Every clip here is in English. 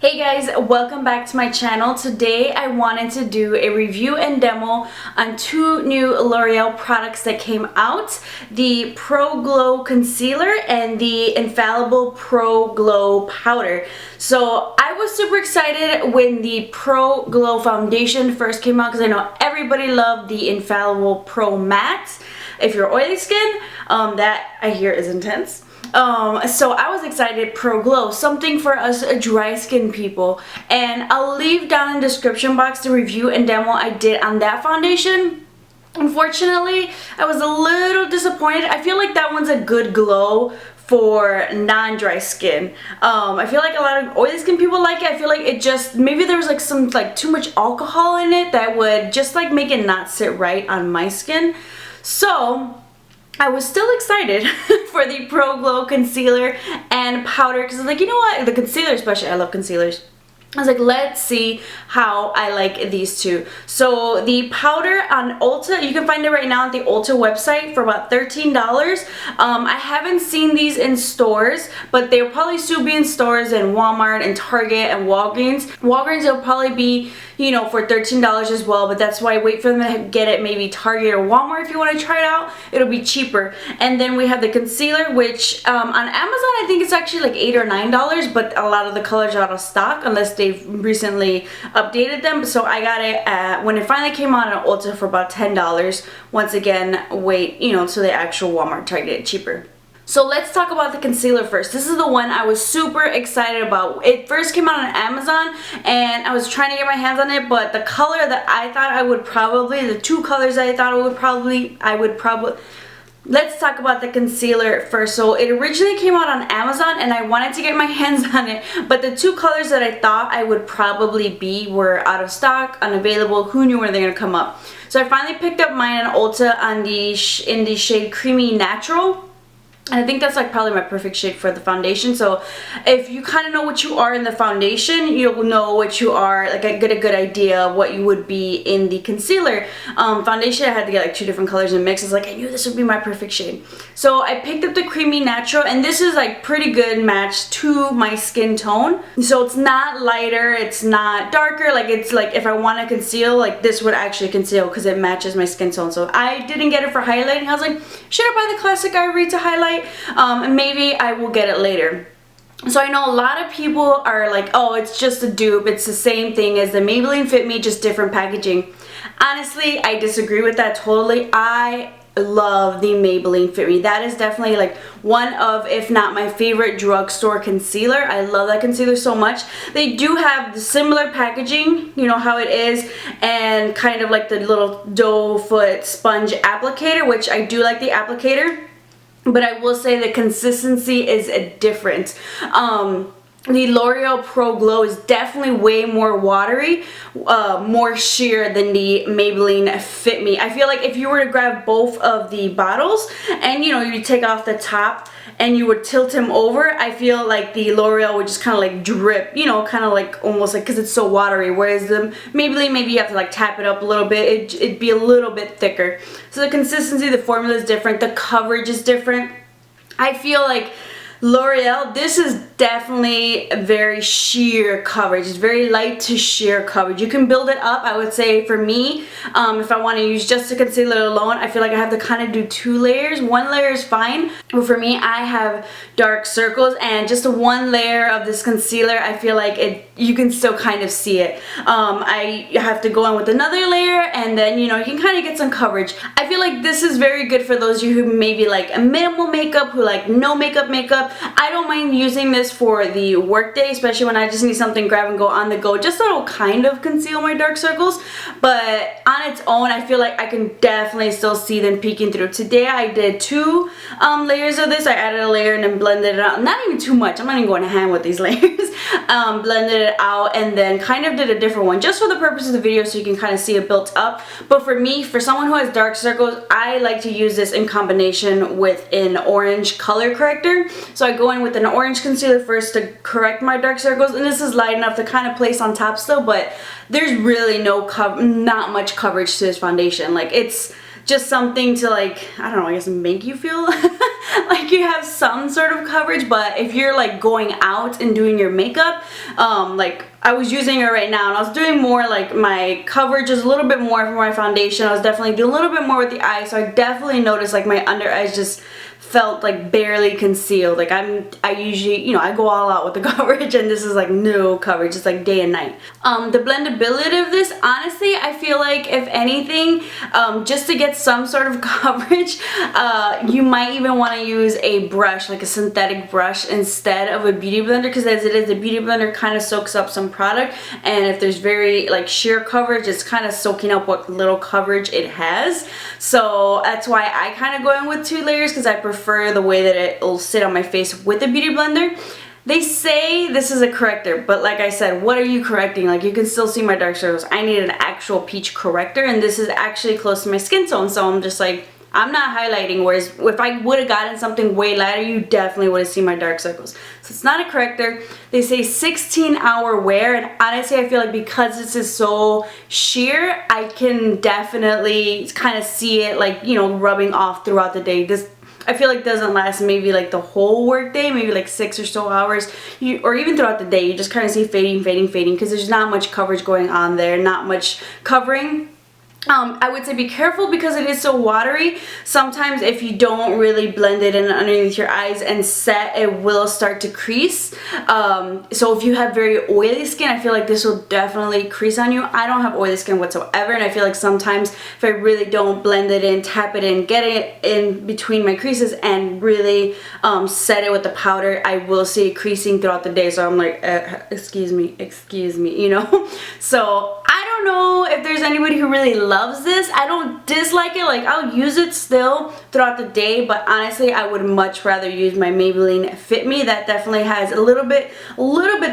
Hey guys, welcome back to my channel. Today I wanted to do a review and demo on two new L'Oreal products that came out, the Pro Glow Concealer and the Infallible Pro Glow Powder. So I was super excited when the Pro Glow Foundation first came out because I know everybody loved the Infallible Pro Matte. If you're oily skin, that I hear is intense. So I was excited, Pro Glow, something for us dry skin people, and I'll leave down in the description box the review and demo I did on that foundation. Unfortunately, I was a little disappointed. I feel like that one's a good glow for non-dry skin. I feel like a lot of oily skin people like it. I feel like it just, maybe there was like some too much alcohol in it that would just like make it not sit right on my skin. So I was still excited for the Pro Glow Concealer and Powder because I was like, you know what, the concealer especially, I love concealers. I was like, let's see how I like these two. So the powder on Ulta, you can find it right now at the Ulta website for about $13. I haven't seen these in stores, but they'll probably still be in stores in Walmart and Target and Walgreens. Walgreens will probably be, you know, for $13 as well, but that's why I wait for them to get it maybe Target or Walmart if you want to try it out. It'll be cheaper. And then we have the concealer, which on Amazon I think it's actually like $8 or $9, but a lot of the colors are out of stock unless they've recently updated them. So I got it at, when it finally came out on Ulta, for about $10. Once again, wait, you know, so the actual Walmart Target cheaper. So let's talk about the concealer first. This is the one I was super excited about. It first came out on Amazon and I was trying to get my hands on it, but the color that I thought I would probably, the two colors I thought I would probably, let's talk about the concealer first. So it originally came out on Amazon and I wanted to get my hands on it, but the two colors that I thought I would probably be were out of stock, unavailable. Who knew where they're gonna come up? So I finally picked up mine on Ulta on in the shade Creamy Natural. And I think that's like probably my perfect shade for the foundation. So if you kind of know what you are in the foundation, you'll know what you are, like I get a good idea of what you would be in the concealer. Foundation, I had to get like two different colors and mix. It's like I knew this would be my perfect shade. So I picked up the Creamy Natural, and this is like pretty good match to my skin tone. So it's not lighter, it's not darker. Like it's like if I want to conceal, like this would actually conceal because it matches my skin tone. So I didn't get it for highlighting. I was like, should I buy the classic Ivory to highlight? And maybe I will get it later. So I know a lot of people are like, oh, it's just a dupe, it's the same thing as the Maybelline Fit Me, just different packaging. Honestly, I disagree with that totally. I love the Maybelline Fit Me. That is definitely like one of, if not my favorite drugstore concealer. I love that concealer so much. They do have the similar packaging, you know how it is, and kind of like the little doe foot sponge applicator, which I do like the applicator. But I will say the consistency is different. The L'Oreal Pro Glow is definitely way more watery, more sheer than the Maybelline Fit Me. I feel like if you were to grab both of the bottles and, you know, you take off the top and you would tilt them over, I feel like the L'Oreal would just kind of like drip, you know, kind of like almost like, because it's so watery, whereas the Maybelline, maybe you have to like tap it up a little bit, it'd be a little bit thicker. So the consistency, the formula is different, the coverage is different. I feel like L'Oreal, this is definitely a very sheer coverage. It's very light to sheer coverage. You can build it up. I would say for me, if I want to use just the concealer alone, I feel like I have to kind of do two layers. One layer is fine, but for me, I have dark circles, and just one layer of this concealer, I feel like you can still kind of see it. I have to go in with another layer, and then, you know, you can kind of get some coverage. I feel like this is very good for those of you who maybe like a minimal makeup, who like no makeup. I don't mind using this for the workday, especially when I just need something grab and go on the go, just so it'll kind of conceal my dark circles. But on its own, I feel like I can definitely still see them peeking through. Today I did two layers of this. I added a layer and then blended it out. Not even too much. I'm not even going to hand with these layers. Blended it out and then kind of did a different one just for the purpose of the video so you can kind of see it built up. But for me, for someone who has dark circles, I like to use this in combination with an orange color corrector. So I go in with an orange concealer first to correct my dark circles, and this is light enough to kind of place on top still, but there's really not much coverage to this foundation. Like just something to like, I don't know, I guess make you feel like you have some sort of coverage. But if you're like going out and doing your makeup, like I was using it right now and I was doing more like my coverage is a little bit more for my foundation. I was definitely doing a little bit more with the eyes, so I definitely noticed like my under eyes just felt like barely concealed. Like I usually, you know, I go all out with the coverage, and this is like no coverage. It's like day and night. The blendability of this, honestly, I feel like if anything, just to get some sort of coverage, you might even want to use a brush, like a synthetic brush, instead of a beauty blender, because as it is, the beauty blender kind of soaks up some product, and if there's very like sheer coverage, it's kind of soaking up what little coverage it has. So that's why I kind of go in with 2 layers, because I prefer the way that it will sit on my face with the beauty blender. They say this is a corrector, but like I said, what are you correcting? Like, you can still see my dark circles. I need an actual peach corrector, and this is actually close to my skin tone, so I'm just like, I'm not highlighting, whereas if I would have gotten something way lighter, you definitely would have seen my dark circles. So it's not a corrector. They say 16-hour wear, and honestly I feel like because this is so sheer, I can definitely kind of see it, like, you know, rubbing off throughout the day. This, I feel like, doesn't last maybe like the whole work day, maybe like 6 or so hours, or even throughout the day. You just kind of see fading, fading, fading, because there's not much coverage going on there, not much covering. I would say be careful because it is so watery. Sometimes if you don't really blend it in underneath your eyes and set, it will start to crease. So if you have very oily skin, I feel like this will definitely crease on you. I don't have oily skin whatsoever, and I feel like sometimes if I really don't blend it in, tap it in, get it in between my creases, and really set it with the powder, I will see it creasing throughout the day. So I'm like, excuse me, you know? So I don't know if there's anybody who really loves this. I don't dislike it. Like, I'll use it still throughout the day, but honestly I would much rather use my Maybelline Fit Me. That definitely has a little bit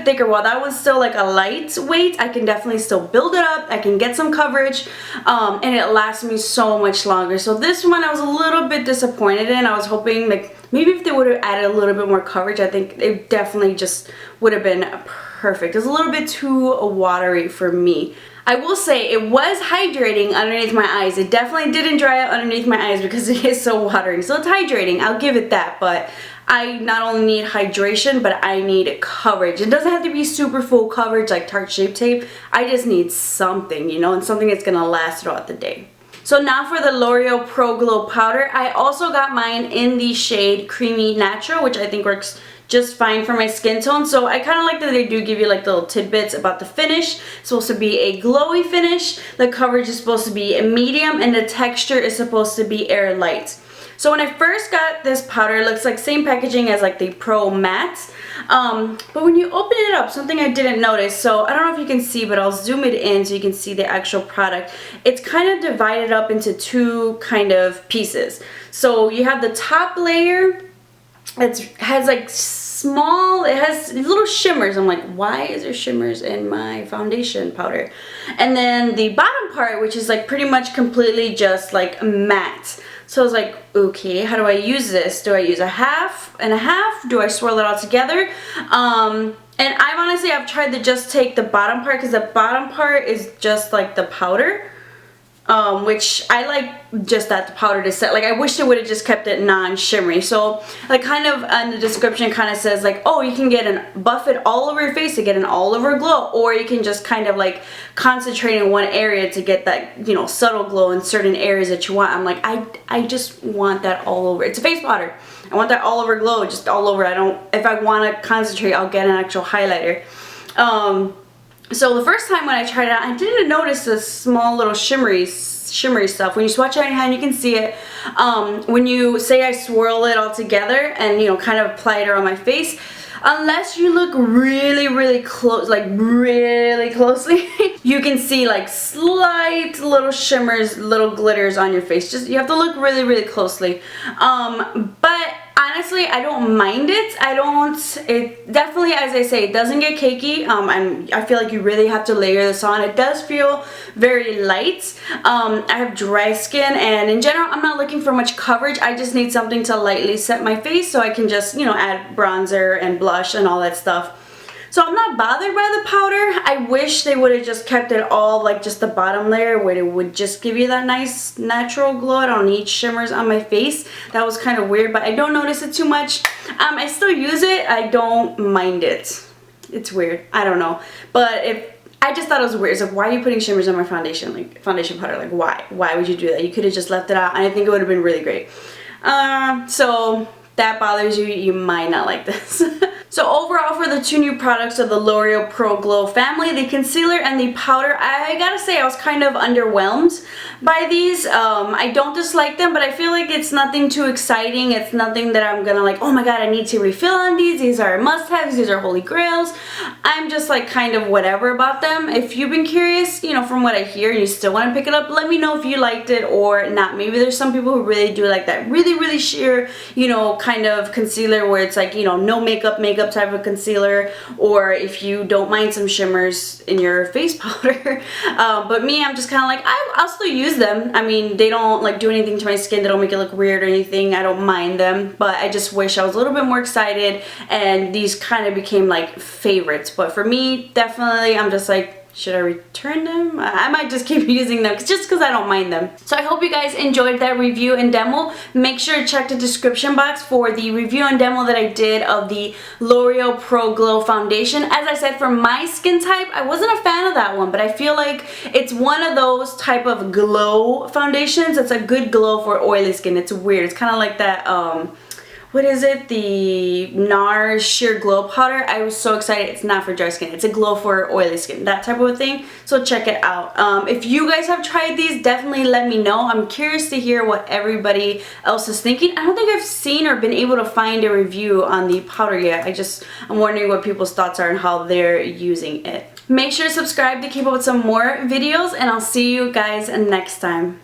thicker. While that one's still like a lightweight, I can definitely still build it up. I can get some coverage, and it lasts me so much longer. So this one I was a little bit disappointed in. I was hoping like maybe if they would have added a little bit more coverage, I think it definitely just would have been perfect. It was a little bit too watery for me. I will say it was hydrating underneath my eyes. It definitely didn't dry out underneath my eyes because it is so watery. So it's hydrating, I'll give it that, but I not only need hydration, but I need coverage. It doesn't have to be super full coverage like Tarte Shape Tape. I just need something, you know, and something that's gonna last throughout the day. So now for the L'Oreal Pro Glow Powder. I also got mine in the shade Creamy Natural, which I think works just fine for my skin tone. So I kind of like that they do give you like little tidbits about the finish. It's supposed to be a glowy finish, the coverage is supposed to be a medium, and the texture is supposed to be air light. So when I first got this powder, it looks like same packaging as like the Pro Matte, but when you open it up, something I didn't notice, so I don't know if you can see, but I'll zoom it in so you can see the actual product. It's kind of divided up into 2 kind of pieces. So you have the top layer. It has like small, it has little shimmers. I'm like, why is there shimmers in my foundation powder? And then the bottom part, which is like pretty much completely just like matte. So I was like, okay, how do I use this? Do I use a half and a half? Do I swirl it all together? And I've tried to just take the bottom part, because the bottom part is just like the powder. Which I like just that, the powder to set. Like, I wish they would have just kept it non-shimmery. So like kind of in the description kind of says like, oh, you can get buff it all over your face to get an all over glow, or you can just kind of like concentrate in one area to get that, you know, subtle glow in certain areas that you want. I'm like, I just want that all over. It's a face powder. I want that all over glow, just all over. If I want to concentrate, I'll get an actual highlighter. So the first time when I tried it out, I didn't notice the small little shimmery stuff. When you swatch it on your hand, you can see it. When you say I swirl it all together and, you know, kind of apply it around my face, unless you look really close, like really closely, you can see like slight little shimmers, little glitters on your face. Just, you have to look really closely. But honestly, I don't mind it. It definitely, as I say, it doesn't get cakey. I feel like you really have to layer this on. It does feel very light. I have dry skin, and in general, I'm not looking for much coverage. I just need something to lightly set my face so I can just, you know, add bronzer and blush and all that stuff. So I'm not bothered by the powder. I wish they would have just kept it all like just the bottom layer where it would just give you that nice natural glow. I don't need shimmers on my face. That was kind of weird, but I don't notice it too much. I still use it. I don't mind it. It's weird. I don't know. But I just thought it was weird. It's like, why are you putting shimmers on my foundation? Like, foundation powder. Like, why? Why would you do that? You could have just left it out, and I think it would have been really great. So that bothers you, you might not like this. So overall, for the 2 new products of the L'Oreal Pro Glow family, the concealer and the powder, I gotta say I was kind of underwhelmed by these. I don't dislike them, but I feel like it's nothing too exciting. It's nothing that I'm gonna like, oh my god, I need to refill on these. These are must-haves. These are holy grails. I'm just like kind of whatever about them. If you've been curious, you know, from what I hear, and you still want to pick it up, let me know if you liked it or not. Maybe there's some people who really do like that really sheer, you know, kind of concealer where it's like, you know, no makeup type of concealer, or if you don't mind some shimmers in your face powder. But me, I'm just kind of like, I'll still use them. I mean, they don't like do anything to my skin. They don't make it look weird or anything. I don't mind them, but I just wish I was a little bit more excited and these kind of became like favorites. But for me, definitely, I'm just like, should I return them? I might just keep using them just because I don't mind them. So I hope you guys enjoyed that review and demo. Make sure to check the description box for the review and demo that I did of the L'Oreal Pro Glow Foundation. As I said, for my skin type, I wasn't a fan of that one, but I feel like it's one of those type of glow foundations. It's a good glow for oily skin. It's weird. It's kind of like that, what is it? The NARS Sheer Glow Powder. I was so excited. It's not for dry skin. It's a glow for oily skin. That type of a thing. So check it out. If you guys have tried these, definitely let me know. I'm curious to hear what everybody else is thinking. I don't think I've seen or been able to find a review on the powder yet. I'm wondering what people's thoughts are and how they're using it. Make sure to subscribe to keep up with some more videos, and I'll see you guys next time.